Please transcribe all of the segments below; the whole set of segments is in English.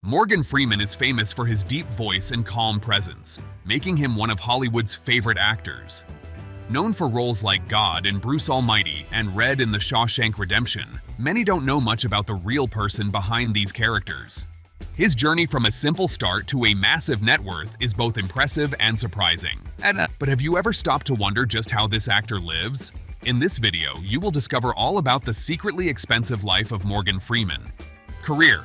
Morgan Freeman is famous for his deep voice and calm presence, making him one of Hollywood's favorite actors. Known for roles like God in Bruce Almighty and Red in The Shawshank Redemption, many don't know much about the real person behind these characters. His journey from a simple start to a massive net worth is both impressive and surprising. But have you ever stopped to wonder just how this actor lives? In this video, you will discover all about the secretly expensive life of Morgan Freeman. Career.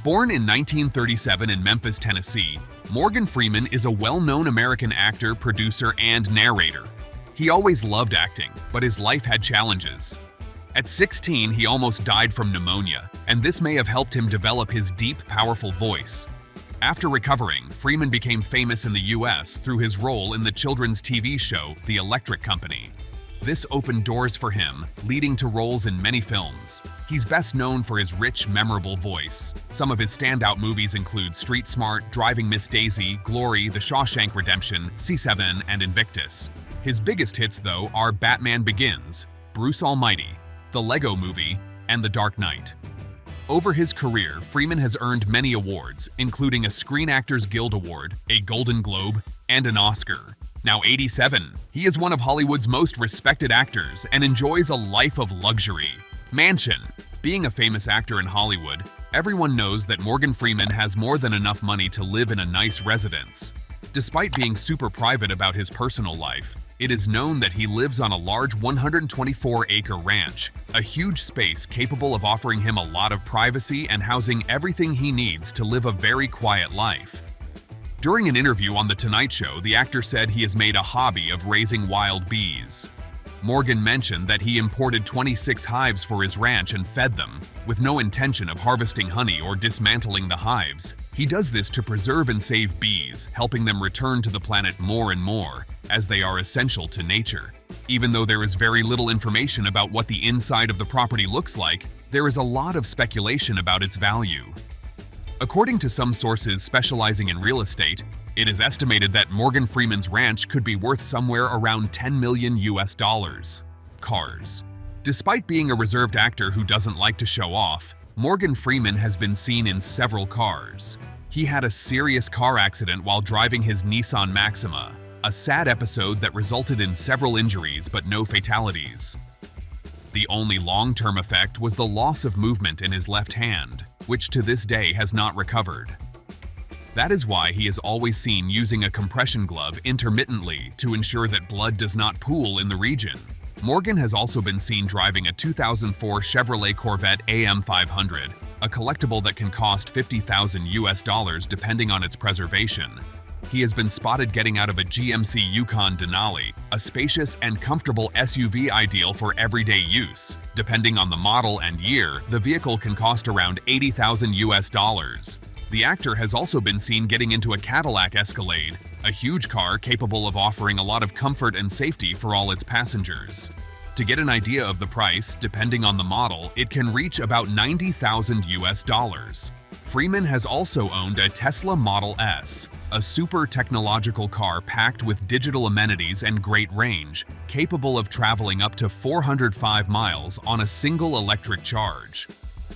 Born in 1937 in Memphis, Tennessee, Morgan Freeman is a well-known American actor, producer, and narrator. He always loved acting, but his life had challenges. At 16, he almost died from pneumonia, and this may have helped him develop his deep, powerful voice. After recovering, Freeman became famous in the US through his role in the children's TV show The Electric Company. This opened doors for him, leading to roles in many films. He's best known for his rich, memorable voice. Some of his standout movies include Street Smart, Driving Miss Daisy, Glory, The Shawshank Redemption, C7, and Invictus. His biggest hits, though, are Batman Begins, Bruce Almighty, The Lego Movie, and The Dark Knight. Over his career, Freeman has earned many awards, including a Screen Actors Guild Award, a Golden Globe, and an Oscar. Now 87, he is one of Hollywood's most respected actors and enjoys a life of luxury. Mansion. Being a famous actor in Hollywood, everyone knows that Morgan Freeman has more than enough money to live in a nice residence. Despite being super private about his personal life, it is known that he lives on a large 124-acre ranch, a huge space capable of offering him a lot of privacy and housing everything he needs to live a very quiet life. During an interview on The Tonight Show, the actor said he has made a hobby of raising wild bees. Morgan mentioned that he imported 26 hives for his ranch and fed them, with no intention of harvesting honey or dismantling the hives. He does this to preserve and save bees, helping them return to the planet more and more, as they are essential to nature. Even though there is very little information about what the inside of the property looks like, there is a lot of speculation about its value. According to some sources specializing in real estate, it is estimated that Morgan Freeman's ranch could be worth somewhere around $10 million US. Cars. Despite being a reserved actor who doesn't like to show off, Morgan Freeman has been seen in several cars. He had a serious car accident while driving his Nissan Maxima, a sad episode that resulted in several injuries but no fatalities. The only long-term effect was the loss of movement in his left hand, which to this day has not recovered. That is why he is always seen using a compression glove intermittently to ensure that blood does not pool in the region. Morgan has also been seen driving a 2004 Chevrolet Corvette AM500, a collectible that can cost $50,000 US depending on its preservation. He has been spotted getting out of a GMC Yukon Denali, a spacious and comfortable SUV ideal for everyday use. Depending on the model and year, the vehicle can cost around $80,000 US. The actor has also been seen getting into a Cadillac Escalade, a huge car capable of offering a lot of comfort and safety for all its passengers. To get an idea of the price, depending on the model, it can reach about $90,000 US. Freeman has also owned a Tesla Model S, a super technological car packed with digital amenities and great range, capable of traveling up to 405 miles on a single electric charge.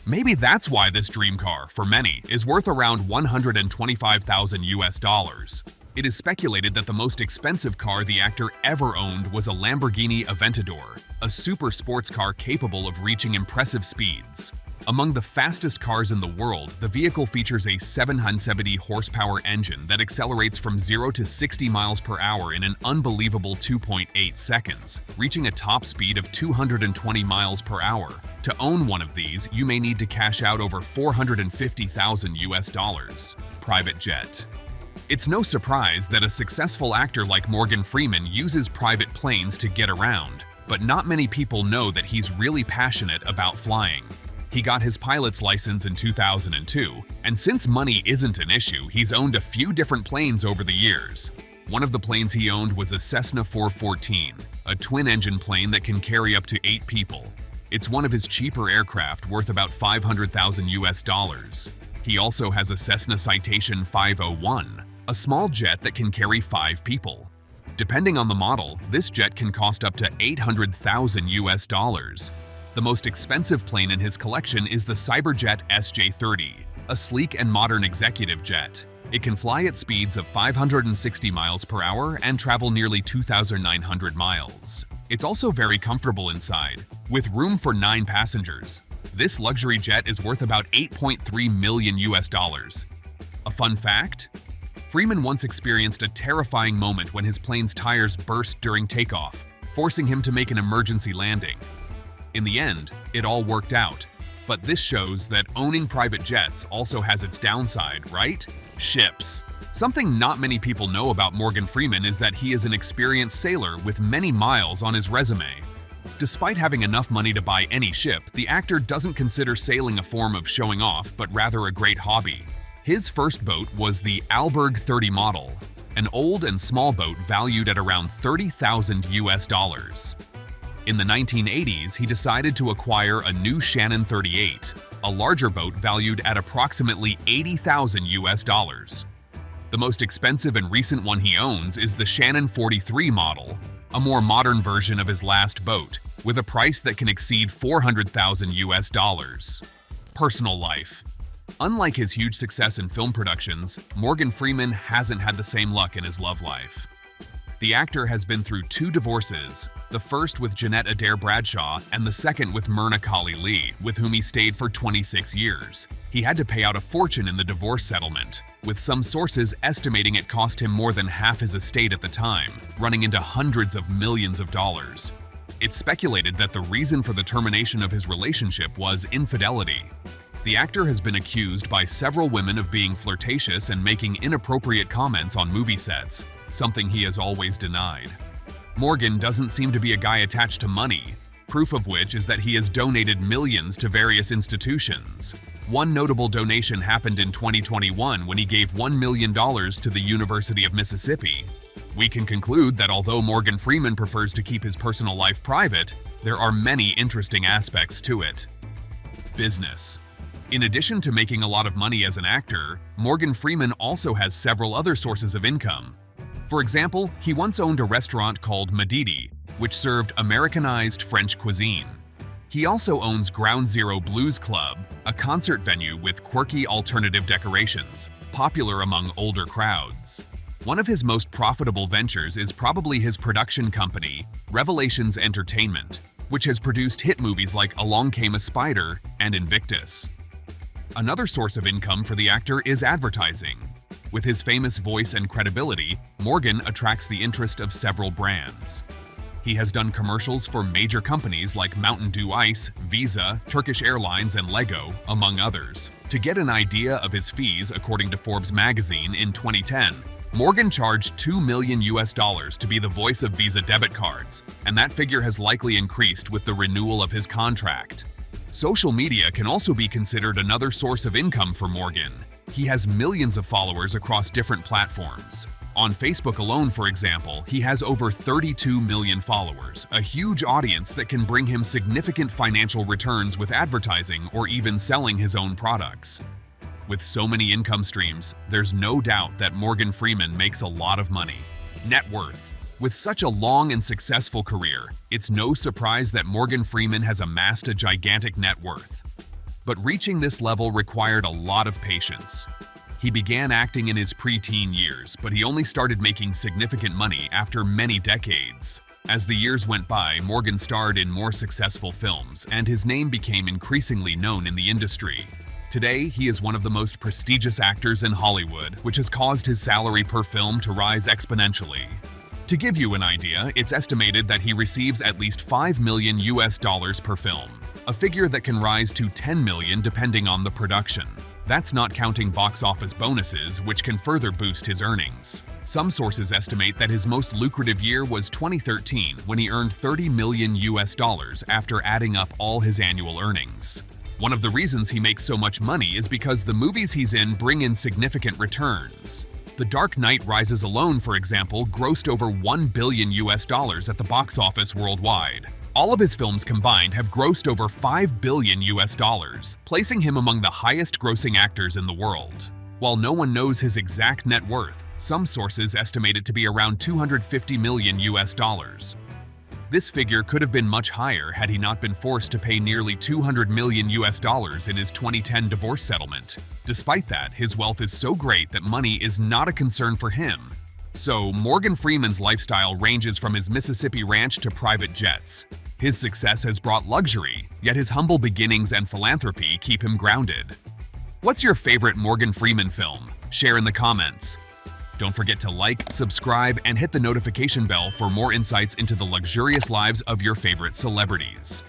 Maybe that's why this dream car, for many, is worth around $125,000 US. It is speculated that the most expensive car the actor ever owned was a Lamborghini Aventador, a super sports car capable of reaching impressive speeds. Among the fastest cars in the world, the vehicle features a 770 horsepower engine that accelerates from 0 to 60 miles per hour in an unbelievable 2.8 seconds, reaching a top speed of 220 miles per hour. To own one of these, you may need to cash out over $450,000 US. Private jet. It's no surprise that a successful actor like Morgan Freeman uses private planes to get around, but not many people know that he's really passionate about flying. He got his pilot's license in 2002, and since money isn't an issue, he's owned a few different planes over the years. One of the planes he owned was a Cessna 414, a twin-engine plane that can carry up to 8 people. It's one of his cheaper aircraft, worth about $500,000 US. He also has a Cessna Citation 501, a small jet that can carry 5 people. Depending on the model, this jet can cost up to $800,000 US. The most expensive plane in his collection is the Cyberjet SJ-30, a sleek and modern executive jet. It can fly at speeds of 560 miles per hour and travel nearly 2,900 miles. It's also very comfortable inside, with room for 9 passengers. This luxury jet is worth about $8.3 million. A fun fact? Freeman once experienced a terrifying moment when his plane's tires burst during takeoff, forcing him to make an emergency landing. In the end, it all worked out. But this shows that owning private jets also has its downside, right? Ships. Something not many people know about Morgan Freeman is that he is an experienced sailor with many miles on his resume. Despite having enough money to buy any ship, the actor doesn't consider sailing a form of showing off, but rather a great hobby. His first boat was the Alberg 30 model, an old and small boat valued at around $30,000. In the 1980s, he decided to acquire a new Shannon 38, a larger boat valued at approximately $80,000. The most expensive and recent one he owns is the Shannon 43 model, a more modern version of his last boat, with a price that can exceed $400,000. Personal life. Unlike his huge success in film productions, Morgan Freeman hasn't had the same luck in his love life. The actor has been through 2 divorces, the first with Jeanette Adair Bradshaw and the second with Myrna Colley Lee, with whom he stayed for 26 years. He had to pay out a fortune in the divorce settlement, with some sources estimating it cost him more than half his estate at the time, running into hundreds of millions of dollars. It's speculated that the reason for the termination of his relationship was infidelity. The actor has been accused by several women of being flirtatious and making inappropriate comments on movie sets, something he has always denied. Morgan doesn't seem to be a guy attached to money, proof of which is that he has donated millions to various institutions. One notable donation happened in 2021 when he gave $1 million to the University of Mississippi. We can conclude that although Morgan Freeman prefers to keep his personal life private, there are many interesting aspects to it. Business. In addition to making a lot of money as an actor, Morgan Freeman also has several other sources of income. For example, he once owned a restaurant called Madidi, which served Americanized French cuisine. He also owns Ground Zero Blues Club, a concert venue with quirky alternative decorations, popular among older crowds. One of his most profitable ventures is probably his production company, Revelations Entertainment, which has produced hit movies like Along Came a Spider and Invictus. Another source of income for the actor is advertising. With his famous voice and credibility, Morgan attracts the interest of several brands. He has done commercials for major companies like Mountain Dew Ice, Visa, Turkish Airlines, and Lego, among others. To get an idea of his fees, according to Forbes magazine in 2010, Morgan charged $2 million to be the voice of Visa debit cards, and that figure has likely increased with the renewal of his contract. Social media can also be considered another source of income for Morgan. He has millions of followers across different platforms. On Facebook alone, for example, he has over 32 million followers, a huge audience that can bring him significant financial returns with advertising or even selling his own products. With so many income streams, there's no doubt that Morgan Freeman makes a lot of money. Net worth. With such a long and successful career, it's no surprise that Morgan Freeman has amassed a gigantic net worth. But reaching this level required a lot of patience. He began acting in his pre-teen years, but he only started making significant money after many decades. As the years went by, Morgan starred in more successful films, and his name became increasingly known in the industry. Today, he is one of the most prestigious actors in Hollywood, which has caused his salary per film to rise exponentially. To give you an idea, it's estimated that he receives at least $5 million per film, a figure that can rise to $10 million depending on the production. That's not counting box office bonuses, which can further boost his earnings. Some sources estimate that his most lucrative year was 2013, when he earned $30 million after adding up all his annual earnings. One of the reasons he makes so much money is because the movies he's in bring in significant returns. The Dark Knight Rises alone, for example, grossed over $1 billion at the box office worldwide. All of his films combined have grossed over $5 billion, placing him among the highest-grossing actors in the world. While no one knows his exact net worth, some sources estimate it to be around $250 million. This figure could have been much higher had he not been forced to pay nearly $200 million in his 2010 divorce settlement. Despite that, his wealth is so great that money is not a concern for him. So, Morgan Freeman's lifestyle ranges from his Mississippi ranch to private jets. His success has brought luxury, yet his humble beginnings and philanthropy keep him grounded. What's your favorite Morgan Freeman film? Share in the comments. Don't forget to like, subscribe, and hit the notification bell for more insights into the luxurious lives of your favorite celebrities.